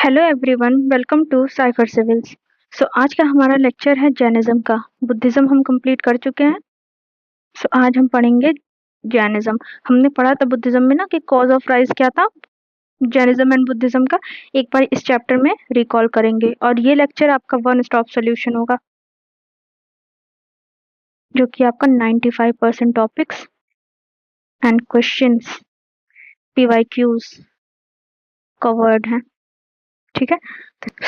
Hello everyone, welcome to cipher civils. आज का हमारा लेक्चर है जैनिज्म का। बुद्धिज्म हम कंप्लीट कर चुके हैं। आज हम पढ़ेंगे जैनिज्म। हमने पढ़ा था बुद्धिज्म में ना कि कॉज ऑफ राइज क्या था, जैनिज्म एंड बुद्धिज्म का। एक बार इस चैप्टर में रिकॉल करेंगे और ये लेक्चर आपका वन स्टॉप सोल्यूशन होगा, जो कि आपका 95% topics and questions PYQs covered हैं। ठीक है,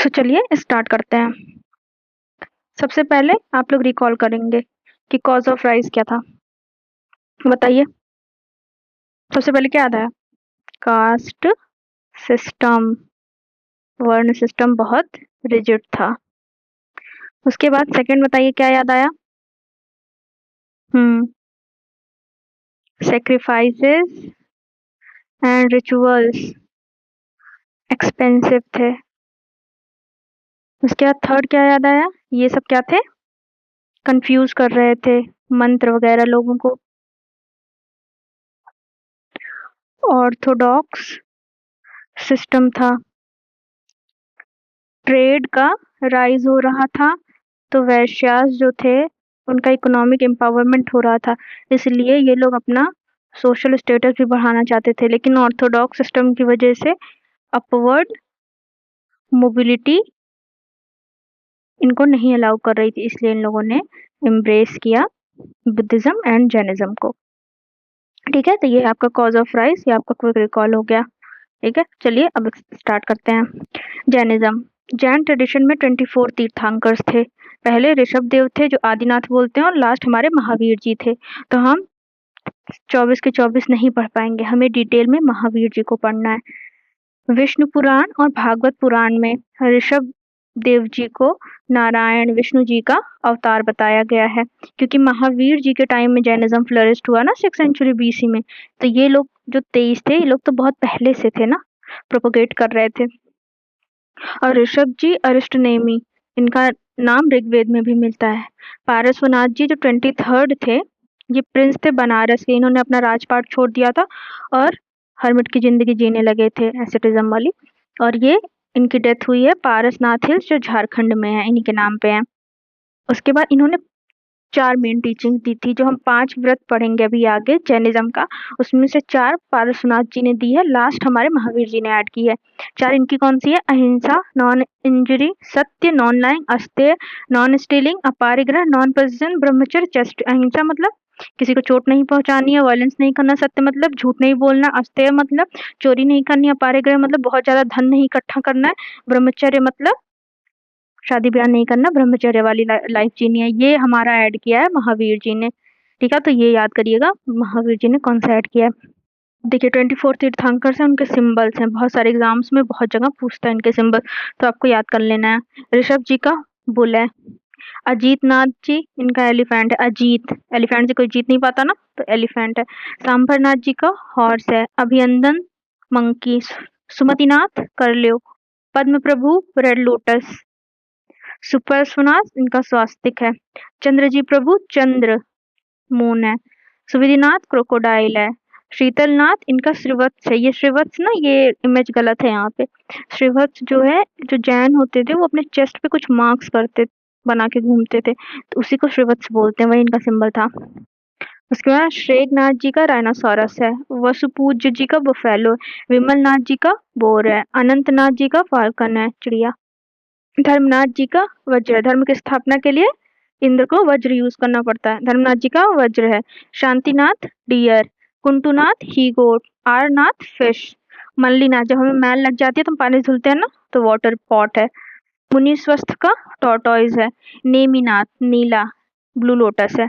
चलिए स्टार्ट करते हैं। सबसे पहले आप लोग रिकॉल करेंगे कि कॉज ऑफ राइज क्या था। बताइए, सबसे पहले क्या याद आया? कास्ट सिस्टम, वर्ण सिस्टम बहुत रिजिड था। उसके बाद सेकंड बताइए क्या याद आया? सेक्रीफाइसेस एंड रिचुअल्स एक्सपेंसिव थे। उसके बाद थर्ड क्या याद आया? ये सब क्या थे? कंफ्यूज कर रहे थे मंत्र वगैरह लोगों को। ऑर्थोडॉक्स सिस्टम था, ट्रेड का राइज हो रहा था, तो वैश्यास जो थे उनका इकोनॉमिक एम्पावरमेंट हो रहा था, इसलिए ये लोग अपना सोशल स्टेटस भी बढ़ाना चाहते थे। लेकिन ऑर्थोडॉक्स सिस्टम की वजह से अपवर्ड मोबिलिटी इनको नहीं अलाउ कर रही थी, इसलिए इन लोगों ने एम्ब्रेस किया बुद्धिज्म एंड जैनिज्म को। ठीक है, तो ये आपका कॉज ऑफ राइज, ये आपका क्विक रिकॉल हो गया। ठीक है, चलिए अब स्टार्ट करते हैं। जैनिज्म, जैन ट्रेडिशन में 24 तीर्थंकर्स थे। पहले ऋषभ देव थे जो आदिनाथ बोलते हैं, और लास्ट हमारे महावीर जी थे। तो हम 24 के 24 नहीं पढ़ पाएंगे, हमें डिटेल में महावीर जी को पढ़ना है। विष्णु पुराण और भागवत पुराण में ऋषभ देव जी को नारायण विष्णु जी का अवतार बताया गया है, क्योंकि महावीर जी के टाइम में जैनिज्म फ्लरिस्ट हुआ ना 6th सेंचुरी बीसी में। तो ये लोग जो 23 थे, ये लोग तो बहुत पहले से थे ना, प्रोपोगेट कर रहे थे। और ऋषभ जी अरिष्टनेमी, इनका नाम ऋग्वेद में भी मिलता है। पारसवनाथ जी जो 23rd थे, ये प्रिंस थे बनारस के। इन्होंने अपना राजपाट छोड़ दिया था और हर्मिट की जिंदगी जीने लगे थे, एसेटिज्म वाली। और ये इनकी डेथ हुई है पारसनाथ हिल्स, जो झारखंड में है, इन्हीं के नाम पे है। उसके बाद इन्होंने 4 मेन टीचिंग दी थी, जो हम 5 व्रत पढ़ेंगे अभी आगे जैनिज्म का, उसमें से 4 पारसनाथ जी ने दी है, लास्ट हमारे महावीर जी ने ऐड की है। 4 इनकी कौन सी है? Ahimsa, non injury, satya, non lying, asteya, non stealing, aparigraha, non possession, brahmacharya, chaste. अहिंसा मतलब किसी को चोट नहीं पहुंचानी है, वायलेंस नहीं करना, सत्य मतलब झूठ नहीं बोलना, अस्तेय मतलब चोरी नहीं करनी, अपारिग्रह मतलब बहुत ज्यादा धन नहीं इकट्ठा करना है, ब्रह्मचर्य मतलब शादी ब्याह नहीं करना, ब्रह्मचर्य वाली लाइफ जीनी है। ये हमारा ऐड किया है महावीर जी ने। ठीक है, तो ये याद करिएगा महावीर जी ने कौन सा ऐड किया है। देखिए 24 तीर्थंकर हैं, उनके सिंबल्स हैं, बहुत सारे एग्जाम्स में बहुत जगह पूछता है इनके सिंबल, तो आपको याद कर लेना है। ऋषभ जी का बुल है। अजीत नाथ जी, इनका एलिफेंट है। अजीत, एलिफेंट से कोई जीत नहीं पाता ना, तो एलिफेंट है। सांभरनाथ जी का हॉर्स है। अभिनंदन मंकी। सुमतिनाथ करल्यो। पद्म प्रभु रेड लोटस। सुपर्श्वनाथ इनका स्वास्तिक है। चंद्रजी प्रभु चंद्र मून है। सुविधिनाथ क्रोकोडाइल है। शीतलनाथ इनका श्रीवत्स है। ये श्रीवत्स ना, ये इमेज गलत है यहाँ पे। श्रीवत्स जो है, जो जैन होते थे वो अपने चेस्ट पे कुछ मार्क्स करते बना के घूमते थे, तो उसी को श्रीवत्स बोलते हैं, वही इनका सिंबल था। उसके बाद श्रेगनाथ जी का राइनोसोरस है। वसुपूज्य जी का बुफेलो है। विमल नाथ जी का बोर है। अनंतनाथ जी का फाल्कन है, चिड़िया। धर्मनाथ जी का वज्र है। धर्म की स्थापना के लिए इंद्र को वज्र यूज करना पड़ता है, धर्मनाथ जी का वज्र है। शांतिनाथ डियर। कुंटुनाथ ही गोट। आरनाथ फिश। मल्लीनाथ, जब हमें मैल लग जाती है तो हम पानी से धुलते हैं ना, तो वाटर पॉट है। मुनि स्वस्थ का टॉर्टोइज है। नेमिनाथ नीला ब्लू लोटस है।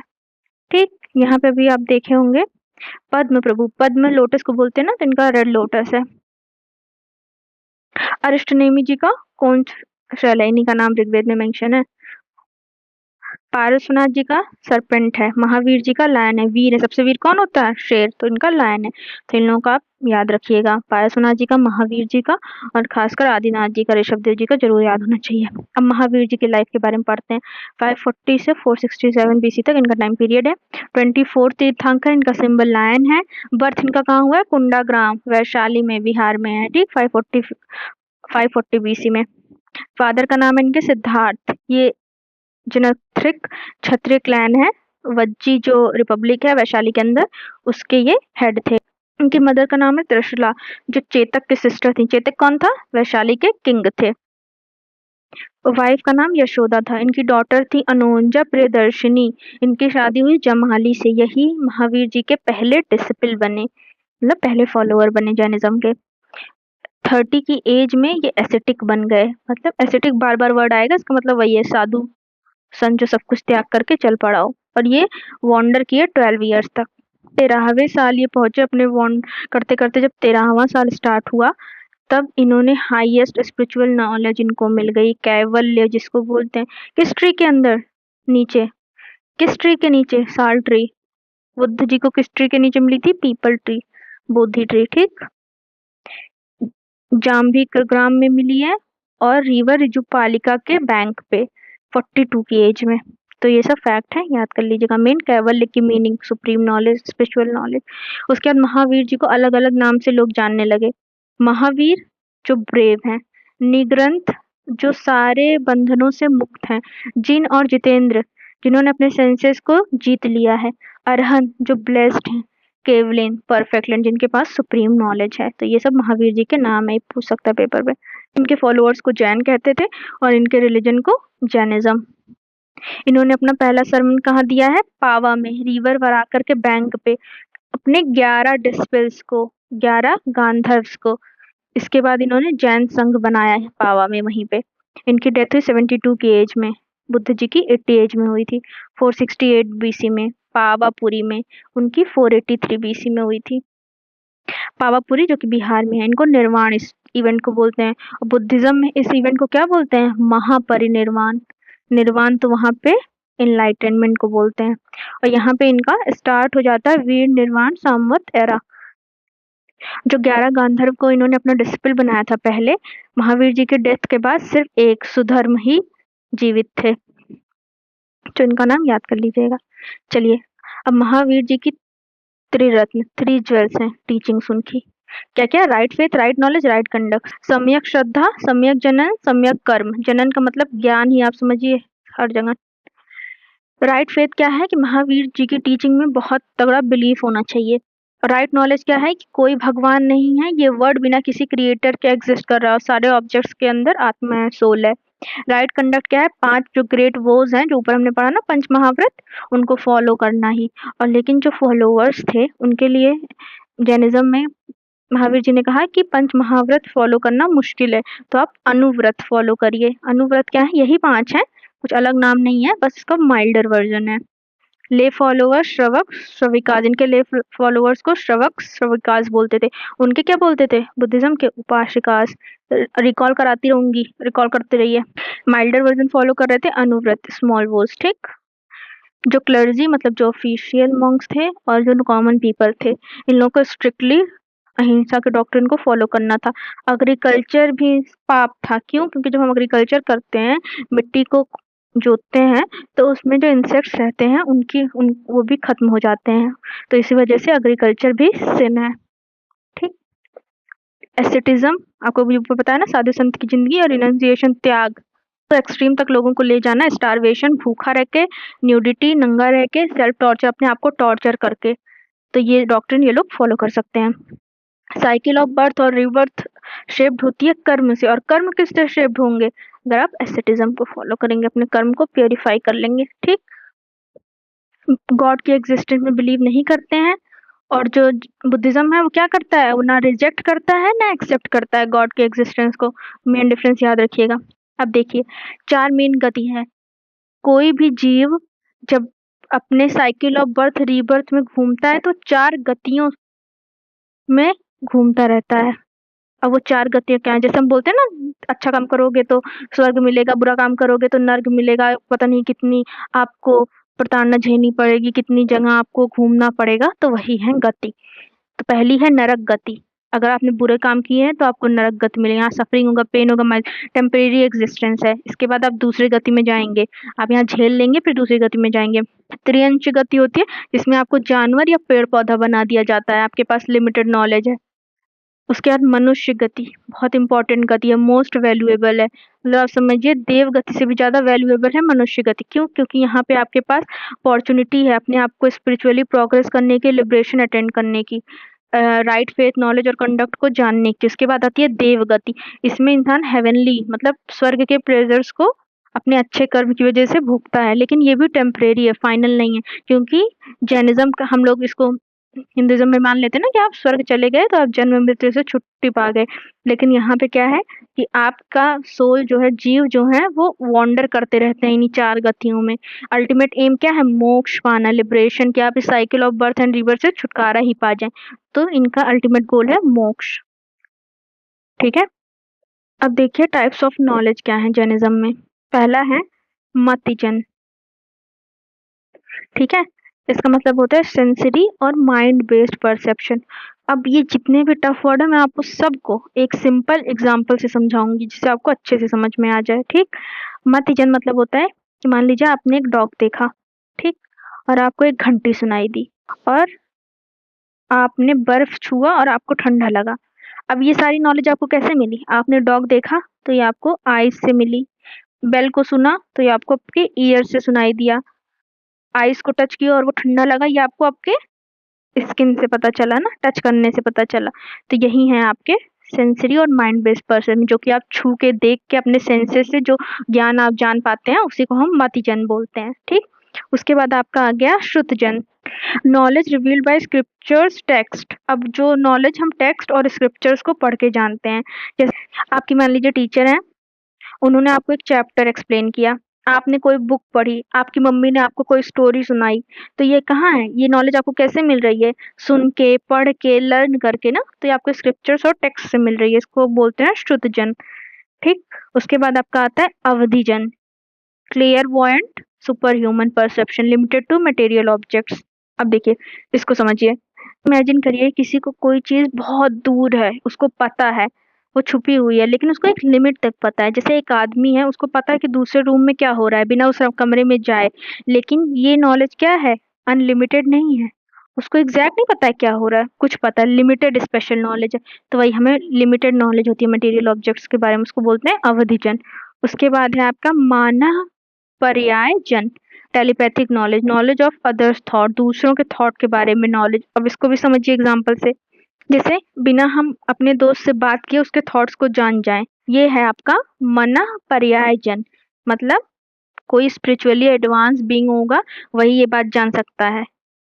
ठीक, यहाँ पे भी आप देखे होंगे पद्म प्रभु, पद्म लोटस को बोलते हैं ना, तो इनका रेड लोटस है। अरिष्टनेमी जी का कौन शैल है, इन्हीं का नाम ऋग्वेद में मेंशन है। पारसनाथ जी का सरपेंट है। महावीर जी का लायन है। वीर है, सबसे वीर कौन होता है? शेर, तो इनका लायन है। तो इन लोगों का आप याद रखिएगा, पारसनाथ जी का, महावीर जी का, और खासकर आदिनाथ जी का, ऋषभ देव जी का जरूर याद होना चाहिए। अब महावीर जी की लाइफ के बारे में पढ़ते हैं। 540 से 467 बीसी तक इनका टाइम पीरियड है। 24 तीर्थंकर, इनका सिंबल लायन है। बर्थ इनका कहाँ हुआ है? कुंडाग्राम, वैशाली में, बिहार में है। ठीक, 540 540 बीसी में। फादर का नाम है इनके सिद्धार्थ, ये जिनथ्रिक क्षत्रिय क्लैन है, वज्जी जो रिपब्लिक है वैशाली के अंदर, उसके ये हेड थे। इनकी मदर का नाम है त्रिशला, जो चेतक की सिस्टर थी। चेतक कौन था? वैशाली के किंग थे। वाइफ का नाम यशोदा था। इनकी डॉटर थी अनोंजा प्रियदर्शिनी। इनकी शादी हुई जमाली से। यही महावीर जी के पहले डिसिपल बने, मतलब पहले फॉलोअर बने जैनिज्म के। 30 की एज में ये एसेटिक बन गए। मतलब एसेटिक बार बार वर्ड आएगा, इसका मतलब वही है, साधु संत जो सब कुछ त्याग करके चल पड़ा हो। और ये वॉन्डर किए 12 ईयर्स तक। 13वें साल ये पहुंचे अपने वॉन्ड करते करते। जब 13वां साल स्टार्ट हुआ तब इन्होंने हाईएस्ट स्पिरिचुअल नॉलेज इनको मिल गई, कैवल्य जिसको बोलते हैं। किस ट्री के अंदर? नीचे। किस ट्री के नीचे? साल ट्री। बुद्ध जी को किस ट्री के नीचे मिली थी? पीपल ट्री, बोधि ट्री। ठीक। जाम्बी ग्राम में मिली है और रिवर रिजुपालिका के बैंक पे 42 की एज में। तो ये सब फैक्ट है, याद कर लीजिएगा। मेन कैवल्य की meaning supreme knowledge, spiritual knowledge. उसके बाद महावीर जी को अलग अलग नाम से लोग जानने लगे। महावीर जो ब्रेव हैं, निग्रंथ जो सारे बंधनों से मुक्त हैं, जिन और जितेंद्र जिन्होंने अपने सेंसेस को जीत लिया है, अरहन जो ब्लेस्ड हैं, केवलिन परफेक्ट लैंड जिनके पास सुप्रीम नॉलेज है। तो ये सब महावीर जी के नाम है, पूछ सकता है पेपर पे। इनके फॉलोअर्स को जैन कहते थे और इनके रिलीजन को जैनिज्म। इन्होंने अपना पहला सरमन कहाँ दिया है? पावा में, रिवर वराकर के बैंक पे, अपने 11 डिस्पिल्स को, 11 गांधर्व्स को। इसके बाद इन्होंने जैन संघ बनाया है पावा में, वहीं पे। इनकी डेथ हुई 72 की एज में। बुद्ध जी की 80 एज में हुई थी, 468 बीसी में। पावापुरी में उनकी 483 बीसी में हुई थी। पावापुरी जो कि बिहार में है। इनको निर्वाण इस इवेंट को बोलते हैं। और बुद्धिज्म में इस इवेंट को क्या बोलते हैं? महापरिनिर्वाण। निर्वाण तो वहां पे इनलाइटनमेंट को बोलते हैं। और यहाँ पे इनका स्टार्ट हो जाता है वीर निर्वाण संवत एरा। जो 11 गांधर्व को इन्होंने अपना डिसिपल बनाया था पहले, महावीर जी के डेथ के बाद सिर्फ एक सुधर्म ही जीवित थे, तो इनका नाम याद कर लीजिएगा। चलिए, अब महावीर जी की त्रिरत्न, 3 ज्वेल्स हैं टीचिंग्स उनकी। क्या क्या? Right faith, right knowledge, right conduct, सम्यक श्रद्धा, सम्यक जनन, सम्यक कर्म। जनन का मतलब ज्ञान ही, आप समझिए हर जगह। राइट फेथ क्या है? कि महावीर जी की टीचिंग में बहुत तगड़ा बिलीफ होना चाहिए। राइट नॉलेज क्या है? कि कोई भगवान नहीं है, ये वर्ड बिना किसी क्रिएटर के एग्जिस्ट कर रहा है, सारे ऑब्जेक्ट्स के अंदर आत्मा है, सोल है। राइट कंडक्ट क्या है? 5 जो ग्रेट वोज हैं, जो ऊपर हमने पढ़ा ना, पंच महाव्रत, उनको फॉलो करना ही। और लेकिन जो फॉलोअर्स थे उनके लिए जैनिज्म में महावीर जी ने कहा कि पंच महाव्रत फॉलो करना मुश्किल है, तो आप अनुव्रत फॉलो करिए। अनुव्रत क्या है? यही 5 हैं, कुछ अलग नाम नहीं है, बस इसका माइल्डर वर्जन है। ले फॉलोअर्स श्रवक श्रविकाज, इनके ले फॉलोअर्स को श्रवक श्रविकाज बोलते थे। उनके क्या बोलते थे? बुद्धिज्म के उपासिकास। रिकॉल कराती रहूंगी, रिकॉल करते रहिए। माइल्डर वर्जन फॉलो कर रहे थे, अनुव्रत, स्मॉल वोज। ठीक। जो क्लर्जी मतलब जो ऑफिशियल मॉन्क्स थे और जो कॉमन पीपल थे, इन लोगों को स्ट्रिक्टली अहिंसा के डॉक्ट्रिन को फॉलो करना था। एग्रीकल्चर भी पाप था। क्यों? क्योंकि जब हम एग्रीकल्चर करते हैं, मिट्टी को जोतते हैं, तो उसमें जो इंसेक्ट्स रहते हैं वो भी खत्म हो जाते हैं। तो इसी वजह से एग्रीकल्चर भी सिन है। ठीक। एसेटिज्म आपको भी पता है ना, साधु संत की जिंदगी और रिनंसिएशन, त्याग। तो एक्सट्रीम तक लोगों को ले जाना, स्टारवेशन, भूखा रह के, न्यूडिटी, नंगा रह के, सेल्फ टॉर्चर, अपने आप को टॉर्चर करके। तो ये डॉक्ट्रिन ये लोग फॉलो कर सकते हैं। साइकिल ऑफ बर्थ और रिबर्थ शेप्ड होती है कर्म से। और कर्म किससे शेप्ड होंगे? अगर आप एसेटिज्म को फॉलो करेंगे, अपने कर्म को प्योरीफाई कर लेंगे। ठीक। गॉड के एग्जिस्टेंस में बिलीव नहीं करते हैं। और जो बुद्धिज्म है वो क्या करता है? वो ना रिजेक्ट करता है ना एक्सेप्ट करता है गॉड के एग्जिस्टेंस को। मेन डिफरेंस याद रखिएगा। अब देखिए, 4 मेन गति है। कोई भी जीव जब अपने साइकिल ऑफ बर्थ रीबर्थ में घूमता है, तो 4 गतियों में घूमता रहता है। अब वो 4 गतियाँ क्या हैं? जैसे हम बोलते हैं ना, अच्छा काम करोगे तो स्वर्ग मिलेगा, बुरा काम करोगे तो नर्क मिलेगा, पता नहीं कितनी आपको प्रताड़ना झेलनी पड़ेगी, कितनी जगह आपको घूमना पड़ेगा, तो वही है गति। तो पहली है नरक गति। अगर आपने बुरे काम किए हैं तो आपको नरक गति मिलेगी, यहाँ सफरिंग होगा, पेन होगा, टेम्परेरी एग्जिस्टेंस है। इसके बाद आप दूसरी गति में जाएंगे, आप यहाँ झेल लेंगे, फिर दूसरी गति में जाएंगे। त्रिअंश गति होती है जिसमें आपको जानवर या पेड़ पौधा बना दिया जाता है, आपके पास लिमिटेड नॉलेज है। उसके बाद मनुष्य गति, बहुत इंपॉर्टेंट गति है, मोस्ट वैल्यूएबल है। मतलब आप समझिए देव गति से भी ज़्यादा वैल्यूएबल है मनुष्य गति। क्यों? क्योंकि यहाँ पे आपके पास अपॉर्चुनिटी है अपने आप को स्पिरिचुअली प्रोग्रेस करने की, लिबरेशन अटेंड करने की, राइट फेथ, नॉलेज और कंडक्ट को जानने की। उसके बाद आती है देव गति। इसमें इंसान हेवनली मतलब स्वर्ग के प्लेजर्स को अपने अच्छे कर्म की वजह से भोगता है, लेकिन ये भी टेम्परेरी है, फाइनल नहीं है। क्योंकि जैनिज्म का हम लोग इसको हिंदुइज्म में मान लेते हैं ना कि आप स्वर्ग चले गए तो आप जन्म मृत्यु से छुट्टी पा गए, लेकिन यहाँ पे क्या है कि आपका सोल जो है, जीव जो है वो वॉन्डर करते रहते हैं इन्हीं 4 गतियों में। अल्टीमेट एम क्या है? मोक्ष पाना, लिबरेशन, कि आप इस cycle of birth and rebirth से छुटकारा ही पा जाएं। तो इनका अल्टीमेट गोल है मोक्ष। ठीक है, अब देखिए टाइप्स ऑफ नॉलेज क्या है जैनिज्म में। पहला है मतिजन। ठीक है, इसका मतलब होता है सेंसरी और माइंड बेस्ड परसेप्शन। अब ये जितने भी टफ वर्ड है मैं आपको सबको एक सिंपल एग्जांपल से समझाऊंगी जिससे आपको अच्छे से समझ में आ जाए। ठीक, मतिजन मतलब होता है कि मान लीजिए आपने एक डॉग देखा, ठीक, और आपको एक घंटी सुनाई दी और आपने बर्फ छुआ और आपको ठंडा लगा। अब ये सारी नॉलेज आपको कैसे मिली? आपने डॉग देखा तो ये आपको आईज से मिली, बेल को सुना तो ये आपको आपके ईयर से सुनाई दिया, आइस को टच किया और वो ठंडा लगा, ये आपको आपके स्किन से पता चला ना, टच करने से पता चला। तो यही है आपके सेंसरी और माइंड बेस्ड पर्सन, जो कि आप छू के देख के अपने सेंसेस से जो ज्ञान आप जान पाते हैं उसी को हम मतिजन बोलते हैं। ठीक, उसके बाद आपका आ गया श्रुतजन। Knowledge revealed by scriptures text. अब जो नॉलेज हम टेक्स्ट और स्क्रिप्चर्स को पढ़ के जानते हैं, जैसे आपकी मान लीजिए टीचर हैं, उन्होंने आपको एक चैप्टर एक्सप्लेन किया, आपने कोई बुक पढ़ी, आपकी मम्मी ने आपको कोई स्टोरी सुनाई, तो ये कहाँ है? ये नॉलेज आपको कैसे मिल रही है? सुन के, पढ़ के, लर्न करके ना। तो ये आपको स्क्रिप्चर्स और टेक्स्ट से मिल रही है, इसको बोलते हैं श्रुतजन। ठीक, उसके बाद आपका आता है अवधिजन। Clairvoyant, super human perception limited to material objects. अब देखिए इसको समझिए। इमेजिन करिए किसी को कोई चीज बहुत दूर है, उसको पता है वो छुपी हुई है, लेकिन उसको एक लिमिट तक पता है। जैसे एक आदमी है, उसको पता है कि दूसरे रूम में क्या हो रहा है बिना उस कमरे में जाए, लेकिन ये नॉलेज क्या है? अनलिमिटेड नहीं है। उसको एग्जैक्ट नहीं पता है क्या हो रहा है, कुछ पता है, लिमिटेड स्पेशल नॉलेज है। तो वही हमें लिमिटेड नॉलेज होती है मटेरियल ऑब्जेक्ट्स के बारे में, उसको बोलते हैं अवधिजन। उसके बाद है आपका माना पर्याय जन। Telepathic knowledge, knowledge of others thought, दूसरों के थॉट के बारे में नॉलेज। अब इसको भी समझिए एग्जांपल से, जैसे बिना हम अपने दोस्त से बात किए उसके थॉट्स को जान जाएं, ये है आपका मना पर्याय जन। मतलब कोई स्पिरिचुअली एडवांस बीइंग होगा वही ये बात जान सकता है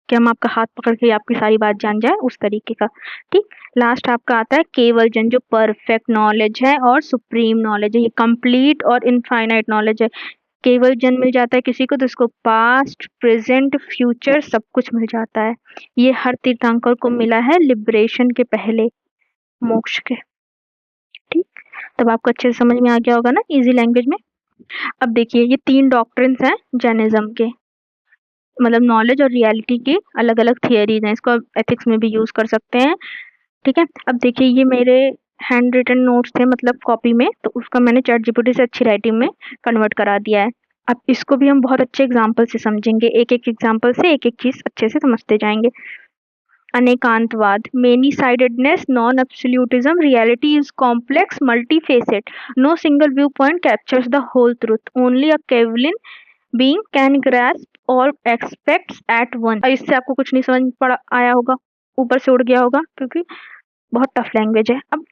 कि हम आपका हाथ पकड़ के आपकी सारी बात जान जाए, उस तरीके का। ठीक, लास्ट आपका आता है केवल जन, जो परफेक्ट नॉलेज है और सुप्रीम नॉलेज है, ये कंप्लीट और इनफाइनाइट नॉलेज है। केवल जन मिल जाता है किसी को तो उसको पास्ट, प्रेजेंट, फ्यूचर सब कुछ मिल जाता है। ये हर तीर्थंकर को मिला है लिबरेशन के पहले, मोक्ष के। ठीक, तब आपको अच्छे से समझ में आ गया होगा ना इजी लैंग्वेज में। अब देखिए ये 3 डॉक्ट्रिन्स हैं जैनिज्म के, मतलब नॉलेज और रियलिटी की अलग अलग थियरीज हैं, इसको एथिक्स में भी यूज कर सकते हैं। ठीक है, अब देखिए ये मेरे हैंड रिटन नोट्स थे, मतलब कॉपी में, तो उसका मैंने चैट जीपीटी से अच्छी राइटिंग में कन्वर्ट करा दिया है। अब इसको भी हम बहुत अच्छे एग्जाम्पल से समझेंगे, एक एक एग्जाम्पल से एक एक चीज अच्छे से समझते जाएंगे। Anekantavada, many sidedness, non absolutism, reality is complex multifaceted, no single view point captures the whole truth, only a kevalin being can grasp all aspects at one. इससे आपको कुछ नहीं समझ पड़ा आया होगा, ऊपर से उड़ गया होगा, क्योंकि बहुत टफ लैंग्वेज है। अब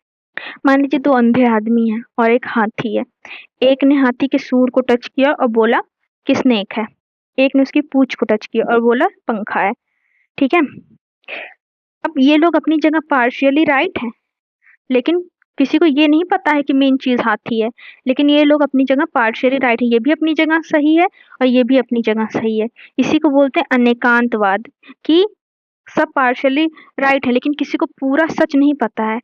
मान लीजिए 2 अंधे आदमी हैं और एक हाथी है। एक ने हाथी के सूंड को टच किया और बोला कि स्नेक है, एक ने उसकी पूंछ को टच किया और बोला पंखा है। ठीक है, अब ये लोग अपनी जगह पार्शियली राइट हैं, लेकिन किसी को ये नहीं पता है कि मेन चीज हाथी है, लेकिन ये लोग अपनी जगह पार्शियली राइट है, ये भी अपनी जगह सही है और ये भी अपनी जगह सही है। इसी को बोलते हैं अनेकांतवाद, कि सब पार्शियली राइट है लेकिन किसी को पूरा सच नहीं पता है।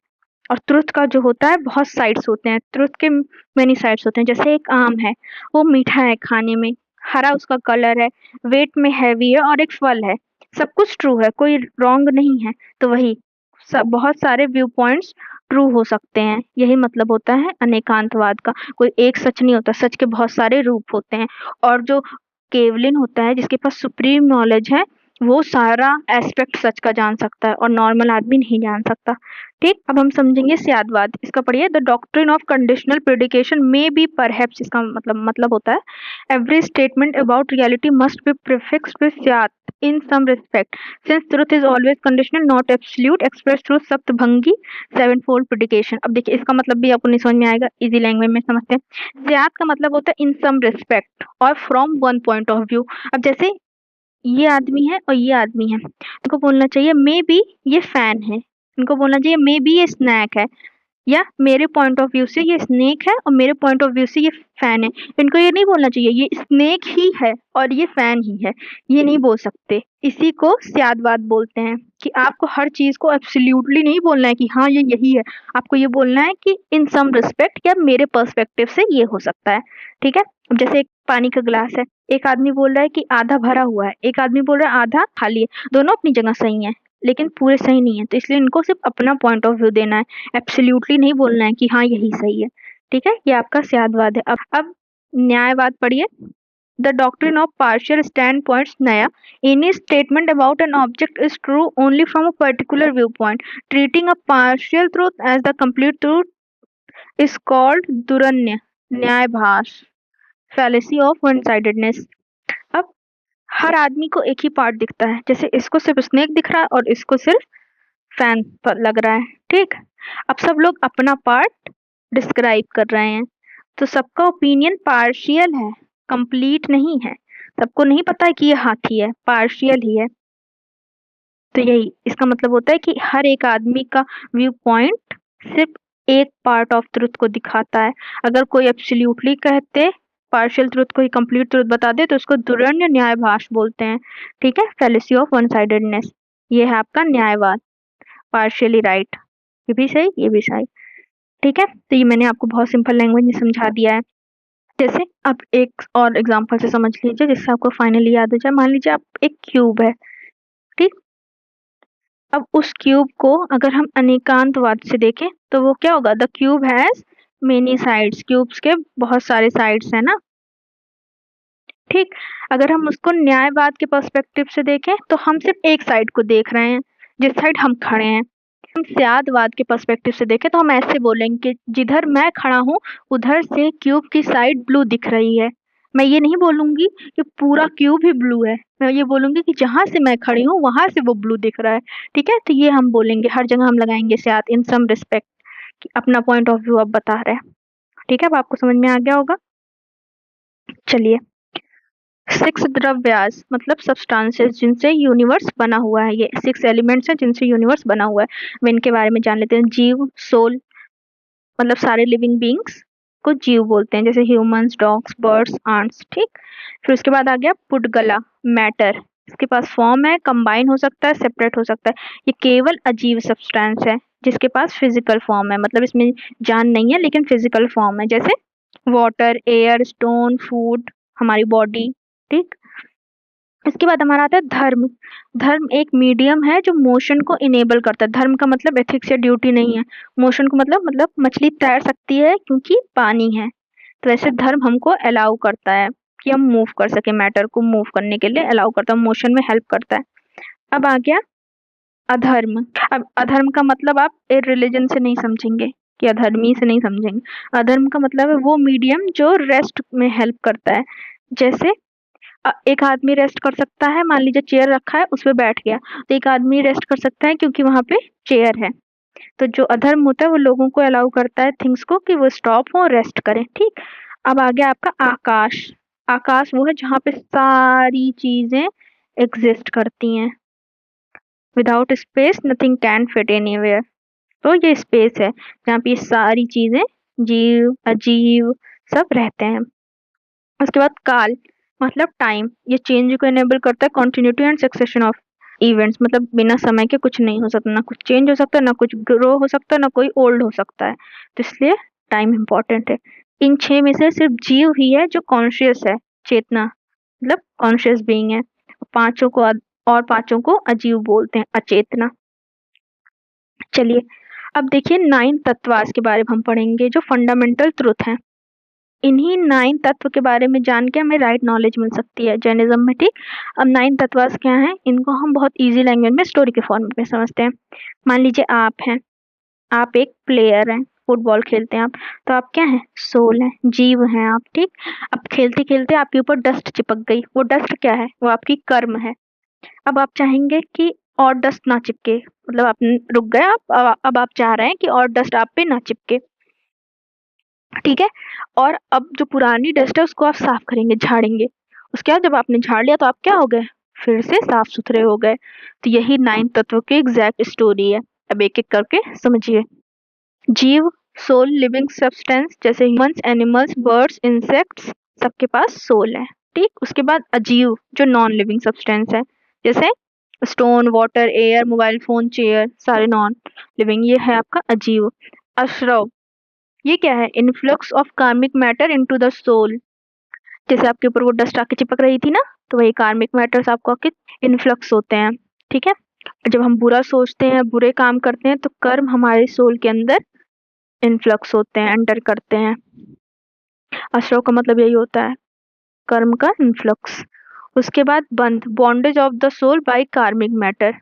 और ट्रुथ का जो होता है बहुत साइड्स होते हैं, ट्रुथ के मेनी साइड्स होते हैं। जैसे एक आम है, वो मीठा है खाने में, हरा उसका कलर है, वेट में हैवी है और एक फल है, सब कुछ ट्रू है, कोई रॉन्ग नहीं है। तो वही सब बहुत सारे व्यू पॉइंट्स ट्रू हो सकते हैं, यही मतलब होता है अनेकांतवाद का। कोई एक सच नहीं होता, सच के बहुत सारे रूप होते हैं। और जो केवलिन होता है जिसके पास सुप्रीम नॉलेज है, वो सारा एस्पेक्ट सच का जान सकता है और नॉर्मल आदमी नहीं जान सकता। ठीक, अब हम समझेंगे स्यादवाद। इसका पढ़िए, the doctrine of conditional predication may be perhaps, इसका मतलब होता है every statement about reality must be prefixed with syat in some respect, since truth is always conditional not absolute, expressed through सप्तभंगी सेवनफोल्ड प्रेडिकेशन। अब देखिए इसका मतलब भी आपको नहीं समझ में आएगा, इजी लैंग्वेज में समझते हैं। स्यात् का मतलब होता है इन सम रिस्पेक्ट और from one point of view. अब जैसे ये आदमी है और ये आदमी है, इनको बोलना चाहिए मे बी ये फैन है, इनको बोलना चाहिए मे बी ये स्नैक है, या मेरे पॉइंट ऑफ व्यू से ये स्नेक है और मेरे पॉइंट ऑफ व्यू से ये फैन है। इनको ये नहीं बोलना चाहिए ये स्नेक ही है और ये फैन ही है, ये नहीं बोल सकते। इसी को स्यादवाद बोलते हैं कि आपको हर चीज को एब्सोल्युटली नहीं बोलना है कि हाँ ये यही है, आपको ये बोलना है कि इन सम रिस्पेक्ट या मेरे पर्सपेक्टिव से ये हो सकता है। ठीक है, अब जैसे एक पानी का ग्लास है, एक आदमी बोल रहा है कि आधा भरा हुआ है, एक आदमी बोल रहा है आधा खाली है, दोनों अपनी जगह सही है लेकिन पूरे सही नहीं है, तो इसलिए इनको सिर्फ अपना पॉइंट ऑफ व्यू देना है, एब्सोल्युटली नहीं बोलना है कि हाँ यही सही है। ठीक है, ये आपका स्यादवाद है। अब न्यायवाद पढ़िए, the doctrine of partial stand points नया, any statement about an object is true only from a particular view point, treating a partial truth as the complete truth is called दुरन्य न्यायभास, फैलेसी ऑफ वन साइडेडनेस। अब हर आदमी को एक ही part दिखता है, जैसे इसको सिर्फ स्नेक दिख रहा है और इसको सिर्फ फैन पर लग रहा है। ठीक, अब सब लोग अपना पार्ट डिस्क्राइब कर रहे हैं, तो सबका ओपिनियन पार्शियल है, कंप्लीट नहीं है। सबको नहीं पता है कि ये हाथी है, पार्शियल ही है। तो यही इसका मतलब होता है कि हर एक आदमी का व्यू पॉइंट सिर्फ एक पार्ट ऑफ ट्रुथ को दिखाता है। अगर कोई एब्सोल्युटली कहते पार्शियल ट्रुथ को ही कंप्लीट ट्रुथ बता दे तो उसको दुरन्य न्यायभास बोलते हैं। ठीक है, फैलेसी ऑफ वन साइडेडनेस, ये है आपका न्यायवाद, पार्शियली राइट, ये भी सही ये भी सही। ठीक है, तो ये मैंने आपको बहुत सिंपल लैंग्वेज में समझा दिया है। जैसे आप एक और एग्जांपल से समझ लीजिए जिससे आपको फाइनली याद हो जाए। मान लीजिए आप एक क्यूब है, ठीक, अब उस क्यूब को अगर हम अनेकांतवाद से देखें तो वो क्या होगा, the cube has many sides, cubes के बहुत सारे साइड्स है ना। ठीक, अगर हम उसको न्यायवाद के पर्सपेक्टिव से देखें तो हम सिर्फ एक साइड को देख रहे हैं, जिस साइड हम खड़े हैं। हम स्यादवाद के पर्सपेक्टिव से देखें तो हम ऐसे बोलेंगे कि जिधर मैं खड़ा हूँ उधर से क्यूब की साइड ब्लू दिख रही है। मैं ये नहीं बोलूंगी कि पूरा क्यूब ही ब्लू है, मैं ये बोलूंगी कि जहां से मैं खड़ी हूँ वहां से वो ब्लू दिख रहा है। ठीक है, तो ये हम बोलेंगे, हर जगह हम लगाएंगे स्याद इन सम रिस्पेक्ट, कि अपना पॉइंट ऑफ व्यू अब बता रहे हैं। ठीक है, अब आपको समझ में आ गया होगा। चलिए, सिक्स द्रव्यास मतलब सब्सटेंसेस जिनसे यूनिवर्स बना हुआ है, ये सिक्स एलिमेंट्स हैं जिनसे यूनिवर्स बना हुआ है। अब इनके बारे में जान लेते हैं। जीव, सोल, मतलब सारे लिविंग बींग्स को जीव बोलते हैं, जैसे ह्यूमंस, डॉग्स, बर्ड्स, आंट्स। ठीक, फिर उसके बाद आ गया पुडगला, मैटर, इसके पास फॉर्म है, कंबाइन हो सकता है, सेपरेट हो सकता है। ये केवल अजीव सब्सटेंस है जिसके पास फिजिकल फॉर्म है, मतलब इसमें जान नहीं है लेकिन फिजिकल फॉर्म है, जैसे वाटर, एयर, स्टोन, फूड, हमारी बॉडी। ठीक, इसके बाद हमारा आता है धर्म। धर्म एक मीडियम है जो मोशन को इनेबल करता है। धर्म का मतलब एथिक्स या ड्यूटी नहीं है। मोशन को मतलब मछली तैर सकती है क्योंकि पानी है, तो ऐसे धर्म हमको अलाउ करता है कि हम मूव कर सके, मैटर को मूव करने के लिए अलाउ करता है, मोशन में हेल्प करता है। अब आ गया अधर्म। अब अधर्म का मतलब आप रिलीजन से नहीं समझेंगे, कि अधर्मी से नहीं समझेंगे। अधर्म का मतलब है वो मीडियम जो रेस्ट में हेल्प करता है, जैसे एक आदमी रेस्ट कर सकता है, मान लीजिए चेयर रखा है उस पे बैठ गया, तो एक आदमी रेस्ट कर सकता है क्योंकि वहां पे चेयर है। तो जो अधर्म होता है वो लोगों को अलाउ करता है थिंग्स को कि वो स्टॉप हो, रेस्ट करें। ठीक, अब आ गया आपका आकाश। आकाश वो है जहाँ पे सारी चीजें एग्जिस्ट करती हैं, without space nothing can fit anywhere. तो ये स्पेस है जहाँ पे ये सारी चीजें, जीव अजीव, सब रहते हैं। उसके बाद काल मतलब टाइम, ये चेंज को एनेबल करता है, continuity and succession of events, मतलब बिना समय के कुछ नहीं हो सकता, ना कुछ चेंज हो सकता है, ना कुछ ग्रो हो सकता है, ना कोई ओल्ड हो सकता है, तो इसलिए टाइम इम्पोर्टेंट है। इन 6 में से सिर्फ जीव ही है जो कॉन्शियस है, चेतना, मतलब कॉन्शियस बीइंग है। पांचों को और पांचों को अजीव बोलते हैं, अचेतना। चलिए, अब देखिए 9 तत्वास के बारे में हम पढ़ेंगे जो फंडामेंटल ट्रुथ है। इन्हीं 9 तत्व के बारे में जान के हमें राइट नॉलेज मिल सकती है जैनिज्म में, ठीक। अब 9 तत्व क्या हैं, इनको हम बहुत इजी लैंग्वेज में स्टोरी के फॉर्म में समझते हैं। मान लीजिए आप हैं, आप एक प्लेयर हैं, फुटबॉल खेलते हैं आप, तो आप क्या हैं, सोल हैं, जीव हैं आप, ठीक। अब खेलते खेलते आपके ऊपर डस्ट चिपक गई, वो डस्ट क्या है, वो आपकी कर्म है। अब आप चाहेंगे कि और डस्ट ना चिपके, मतलब आप रुक गए, आप अब आप चाह रहे हैं कि और डस्ट आप पे ना चिपके, ठीक है। और अब जो पुरानी डस्ट है उसको आप साफ करेंगे, झाड़ेंगे। उसके बाद जब आपने झाड़ लिया तो आप क्या हो गए, फिर से साफ सुथरे हो गए। तो यही 9 तत्वों की एग्जैक्ट स्टोरी है। अब एक एक करके समझिए। जीव, सोल, लिविंग सब्सटेंस, जैसे ह्यूमंस, एनिमल्स, बर्ड्स, इंसेक्ट्स, सबके पास सोल है, ठीक। उसके बाद अजीव, जो नॉन लिविंग सब्सटेंस है, जैसे stone, water, air, mobile phone, chair, सारे नॉन लिविंग, ये है आपका अजीव। अश्रव, ये क्या है, influx of karmic matter into the soul. जैसे आपके ऊपर वो डस्ट आके चिपक रही थी ना, तो वही कार्मिक मैटर्स आपको आके इन्फ्लक्स होते हैं, ठीक है। जब हम बुरा सोचते हैं, बुरे काम करते हैं, तो कर्म हमारे सोल के अंदर इन्फ्लक्स होते हैं, एंटर करते हैं। अश्रव का मतलब यही होता है, कर्म का इन्फ्लक्स। उसके बाद बंध, bondage of the soul by karmic matter.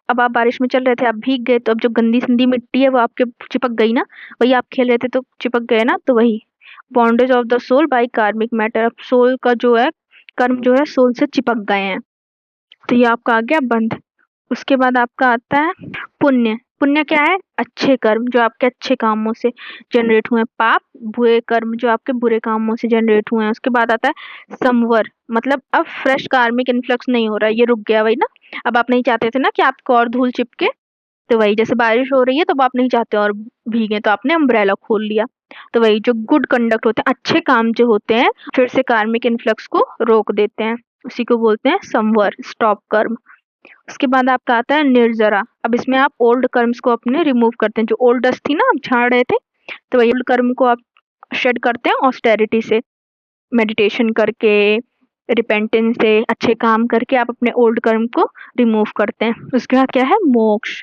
अब आप बारिश में चल रहे थे, आप भीग गए, तो अब जो गंदी संदी मिट्टी है वो आपके चिपक गई ना, वही आप खेल रहे थे तो चिपक गए ना, तो वही bondage of the soul by karmic matter. अब सोल का जो है कर्म जो है सोल से चिपक गए हैं, तो ये आपका आ गया बंध। उसके बाद आपका आता है पुण्य। पुण्य क्या है, अच्छे कर्म जो आपके अच्छे कामों से जनरेट हुए। पाप, बुरे कर्म जो आपके बुरे कामों से जनरेट हुए हैं। उसके बाद आता है संवर, मतलब अब फ्रेश कार्मिक इन्फ्लक्स नहीं हो रहा है, ये रुक गया, वही ना। अब आप नहीं चाहते थे ना कि आपको और धूल चिपके, तो वही जैसे बारिश हो रही है तो आप नहीं चाहते और भीगे, तो आपने अम्ब्रेला खोल लिया। तो वही जो गुड कंडक्ट होते हैं, अच्छे काम जो होते हैं, फिर से कार्मिक इन्फ्लक्स को रोक देते हैं, उसी को बोलते हैं संवर, स्टॉप कर्म। उसके बाद आपका आता है निर्जरा। अब इसमें आप ओल्ड कर्म्स को अपने रिमूव करते हैं, जो ओल्ड डस्ट थी ना आप झाड़ रहे थे, तो वही ओल्ड कर्म को आप शेड करते हैं ऑस्टेरिटी से, मेडिटेशन करके, रिपेंटेंस से, अच्छे काम करके आप अपने ओल्ड कर्म को रिमूव करते हैं। उसके बाद क्या है मोक्ष।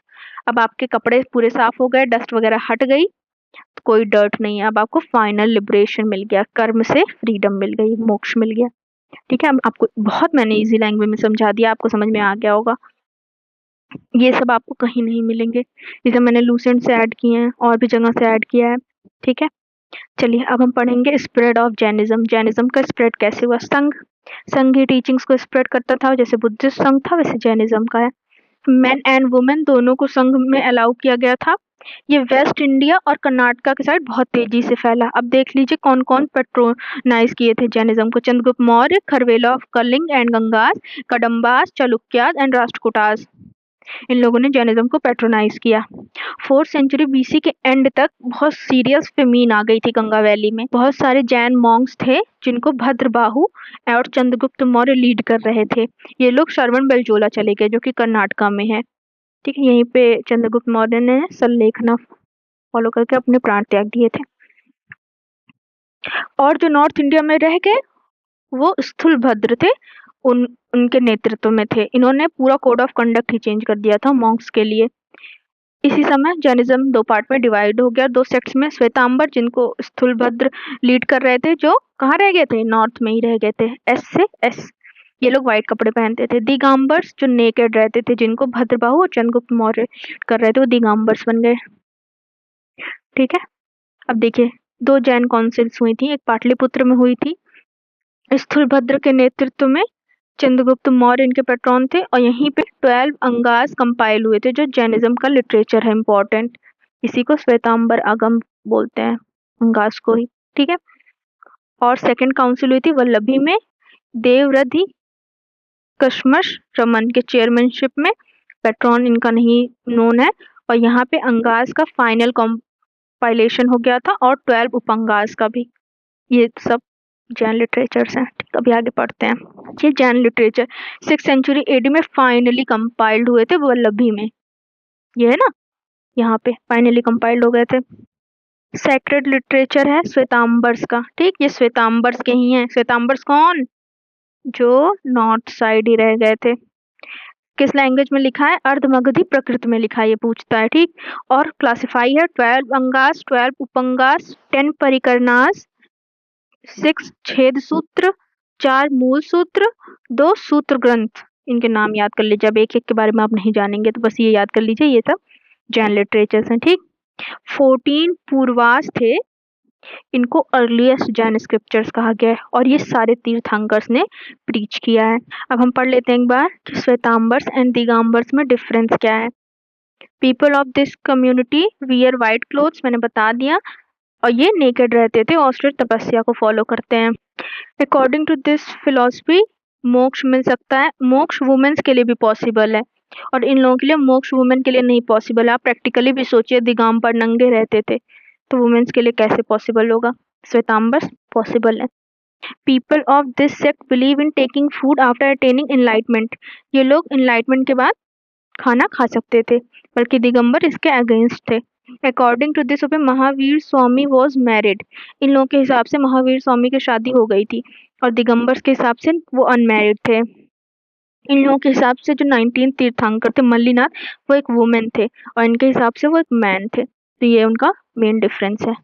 अब आपके कपड़े पूरे साफ हो गए, डस्ट वगैरह हट गई, तो कोई डर्ट नहीं है, अब आपको फाइनल लिबरेशन मिल गया, कर्म से फ्रीडम मिल गई, मोक्ष मिल गया, ठीक है। अब आपको बहुत मैंने इजी लैंग्वेज में समझा दिया, आपको समझ में आ गया होगा। ये सब आपको कहीं नहीं मिलेंगे, ये सब मैंने लूसेंट से ऐड किए हैं और भी जगह से ऐड किया है, ठीक है। चलिए अब हम पढ़ेंगे स्प्रेड ऑफ जैनिज्म। जैनिज्म का स्प्रेड कैसे हुआ। संघ, संघ ही टीचिंग्स को स्प्रेड करता था, जैसे बुद्धिस्ट संघ था वैसे जैनिज्म का है। मेन एंड वुमेन दोनों को संघ में अलाउ किया गया था। ये वेस्ट इंडिया और कर्नाटका के साइड बहुत तेजी से फैला। अब देख लीजिए कौन कौन पेट्रोनाइज किए थे जैनिज्म को। Chandragupta Maurya, Kharavela of Kalinga and Gangas, Kadambas, Chalukyas and Rashtrakutas, इन लोगों ने जैनिज्म को पेट्रोनाइज किया। 4th सेंचुरी बीसी के एंड तक बहुत सीरियस फेमीन आ गई थी गंगा वैली में। बहुत सारे जैन मॉन्क्स थे जिनको भद्रबाहु और चंद्रगुप्त मौर्य लीड कर रहे थे। ये लोग श्रवण बेलजोला चले गए जो कि कर्नाटका में है, ठीक है। यहीं पे चंद्रगुप्त मौर्य ने सल्लेखना फॉलो करके अपने प्राण त्याग दिए थे। और जो नॉर्थ इंडिया में रह गए वो स्थूलभद्र थे, उनके नेतृत्व में थे। इन्होंने पूरा code of conduct he change कर दिया था मॉन्क्स के लिए। इसी समय जैनिज्म 2 पार्ट में डिवाइड हो गया, 2 सेक्ट्स में। श्वेतांबर जिनको स्थूलभद्र लीड कर रहे थे, जो कहाँ रह गए थे, नॉर्थ में ही रह गए थे, एस से एस, ये लोग व्हाइट कपड़े पहनते थे। दिगंबर्स जो नेकेड रहते थे, जिनको भद्रबाहु और चंद्रगुप्त मौर्य कर रहे थे, वो दिगंबर्स बन गए, ठीक है। अब देखिए 2 जैन काउंसिल्स हुई थी, एक पाटलिपुत्र में हुई थी, स्थूलभद्र के नेतृत्व में। चंद्रगुप्त मौर्य इनके पैट्रॉन थे, और यहीं पे 12 अंगास कंपाइल हुए थे, जो जैनिज्म का लिटरेचर है इम्पोर्टेंट। इसी को श्वेतांबर आगम बोलते हैं, अंगास को ही, ठीक है। और सेकंड काउंसिल हुई थी वल्लभी में, देवरधि कशमश रमन के चेयरमैनशिप में। पैट्रॉन इनका नहीं नोन है। और यहाँ पे अंगास का फाइनल कंपाइलेशन हो गया था, और 12 उपअंगास का भी। ये सब जैन लिटरेचर्स हैं, ठीक। अभी आगे पढ़ते हैं। ये Jain literature 6th century AD में फाइनली कंपाइल्ड हुए थे वल्लभी में, ये है ना, यहाँ पे फाइनली कंपाइल्ड हो गए थे। सेक्रेड लिटरेचर है श्वेतांबर्स का, ठीक। ये श्वेतांबर्स के ही हैं। श्वेतांबर्स कौन, जो नॉर्थ साइड ही रह गए थे। किस लैंग्वेज में लिखा है, अर्धमगधी प्रकृत में लिखा है, ये पूछता है, ठीक। और क्लासिफाई है 12 अंगास, 12 उपंगास, 10 परिकरनास, 6 छेद सूत्र, 4 मूल सूत्र, 2 सूत्र ग्रंथ। इनके नाम याद कर लीजिए। अब एक-एक के बारे में आप नहीं जानेंगे तो बस ये याद कर लीजिए, ये सब जैन लिटरेचर हैं, ठीक। 14 पूर्वास थे, इनको अर्लीस्ट जैन स्क्रिप्चर्स कहा गया है और ये सारे तीर्थंकर्स ने प्रीच किया है। अब हम पढ़ लेते हैं एक बार कि श्वेतांबर्स एंड दिगंबर्स में डिफरेंस क्या है। People of this community wear white clothes, मैंने बता दिया, और ये नेकेड रहते थे, ऑस्ट्रिच तपस्या को फॉलो करते हैं। अकॉर्डिंग टू दिस फिलॉसफी मोक्ष मिल सकता है, मोक्ष वुमेन्स के लिए भी पॉसिबल है और इन लोगों के लिए मोक्ष वुमेन के लिए नहीं पॉसिबल है। आप प्रैक्टिकली भी सोचिए, दिगंबर नंगे रहते थे तो वुमेन्स के लिए कैसे पॉसिबल होगा। श्वेतांबर्स पॉसिबल है। People of this sect believe in taking food after attaining enlightenment, ये लोग एनलाइटमेंट के बाद खाना खा सकते थे, बल्कि दिगंबर इसके अगेंस्ट थे। According to this Mahavir Swami was married, इन लोगों के हिसाब से महावीर स्वामी की शादी हो गई थी और दिगंबर के हिसाब से वो अनमैरिड थे। इन लोगों के हिसाब से जो 19 तीर्थंकर थे मल्लीनाथ, वो एक वुमेन थे और इनके हिसाब से वो एक मैन थे। तो ये उनका मेन डिफरेंस है,